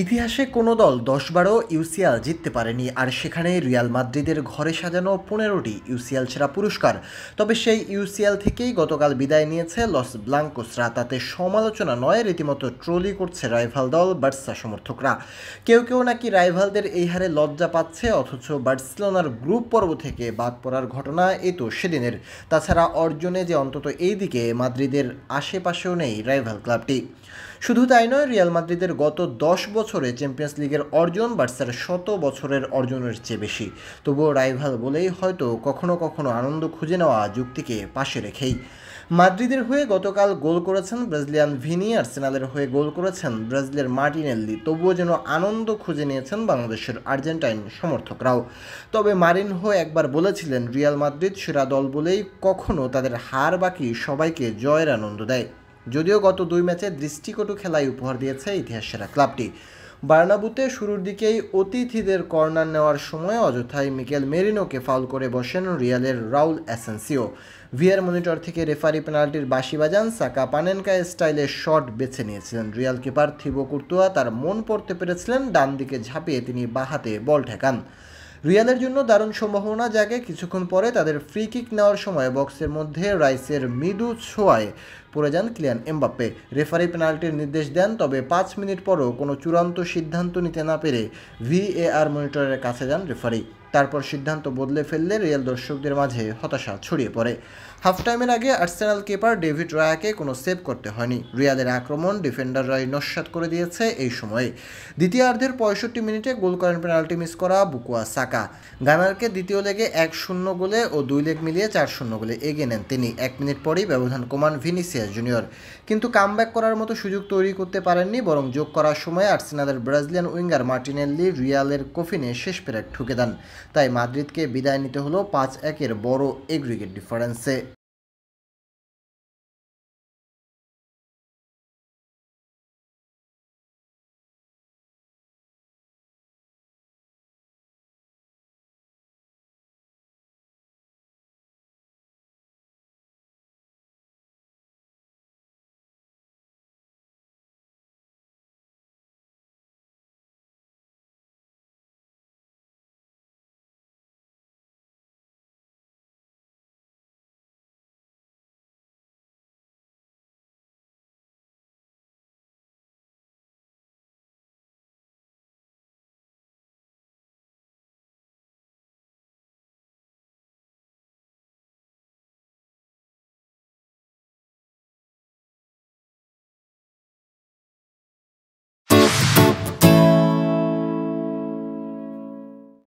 ইতিহাসে কোনো দল ১০-১২ ইউসিএল জিততে পারেনি, আর সেখানে রিয়াল মাদ্রিদের ঘরে সাজানো ১৫টি ইউসিএল সেরা পুরস্কার। তবে সেই ইউসিএল থেকেই গতকাল বিদায় নিয়েছে লস ব্লাঙ্কোসরা। তাতে সমালোচনা নয়, রীতিমতো ট্রোলই করছে রাইভাল দল বার্সা সমর্থকরা। কেউ কেউ নাকি রাইভালদের এই হারে লজ্জা পাচ্ছে, অথচ বার্সেলোনার গ্রুপ পর্ব থেকে বাদ পড়ার ঘটনা এ তো সেদিনের। তাছাড়া অর্জনে যে অন্তত এই দিকে মাদ্রিদের আশেপাশেও নেই রাইভাল ক্লাবটি। শুধু তাই নয়, রিয়াল মাদ্রিদের গত ১০ বছরে চ্যাম্পিয়ন্স লিগের অর্জন বার্সার শত বছরের অর্জনের চেয়ে বেশি। তবুও রাইভাল বলেই হয়তো কখনো কখনো আনন্দ খুঁজে নেওয়া যুক্তিকে পাশে রেখেই। মাদ্রিদের হয়ে গতকাল গোল করেছেন ব্রাজিলিয়ান ভিনি, আর্সেনালের হয়ে গোল করেছেন ব্রাজিলের মার্টিনেল্লি। তবুও যেন আনন্দ খুঁজে নিয়েছেন বাংলাদেশের আর্জেন্টাইন সমর্থকরাও। তবে মারিনহো একবার বলেছিলেন, রিয়াল মাদ্রিদ সেরা দল বলেই কখনো তাদের হার বাকি সবাইকে জয়ের আনন্দ দেয়। যদিও গত ২ ম্যাচে দৃষ্টিকটু খেলাই উপহার দিয়েছে ইতিহাস সেরা ক্লাবটি। বার্নাবুতে শুরুর দিকেই অতিথিদের কর্নার নেওয়ার সময় অযথাই মিকেল মেরিনোকে ফাউল করে বসেন রিয়ালের রাউল অ্যাসেন্সিও। ভিআর মনিটর থেকে রেফারি পেনাল্টির বাঁশি বাজান। সাকা পানেনকা স্টাইলে শট বেছে নিয়েছিলেন রিয়াল কিপার থিবো কুর্তুয়া। তার মন পড়তে পেরেছিলেন, ডান দিকে ঝাঁপিয়ে তিনি বাঁ হাতে বল ঠেকান। রিয়ালের জন্য দারুণ সম্ভাবনা জাগে। কিছুক্ষণ পরে তাদের ফ্রি কিক নেওয়ার সময় বক্সের মধ্যে রাইসের মৃদু ছোঁয়ায় পড়ে যান কিলিয়ান এমবাপ্পে। রেফারি পেনাল্টির নির্দেশ দেন, তবে ৫ মিনিট পরও কোনো চূড়ান্ত সিদ্ধান্ত নিতে না পেরে ভিএআর মনিটরের কাছে যান রেফারি। তারপর সিদ্ধান্ত বদলে ফেললে রিয়াল দর্শকদের মাঝে হতাশা ছড়িয়ে পড়ে। হাফ টাইমের আগে আর্সেনাল কিপার ডেভিড রায়াকে কোনো সেভ করতে হয়নি। রিয়ালের আক্রমণ ডিফেন্ডাররাই নস্যাৎ করে দিয়েছে এই সময়ে। দ্বিতীয়ার্ধের ৬৫ মিনিটে গোল করেন পেনাল্টি মিস করা বুকুয়া সাকা। গানারকে দ্বিতীয় লেগে ১-০ গোলে ও ২ লেগ মিলিয়ে ৪-০ গোলে এগিয়ে নেন তিনি। ১ মিনিট পরেই ব্যবধান কমান ভিনিসিয়াস জুনিয়র, কিন্তু কামব্যাক করার মতো সুযোগ তৈরি করতে পারেননি। বরং যোগ করার সময় আর্সেনালের ব্রাজিলিয়ান উইঙ্গার মার্টিনেল্লি রিয়ালের কফিনে শেষ পেরেক ঠুকে দেন। তাই মাদ্রিদকে বিদায় নিতে হলো ৫-১ বড় এগ্রিগেট ডিফারেন্সে।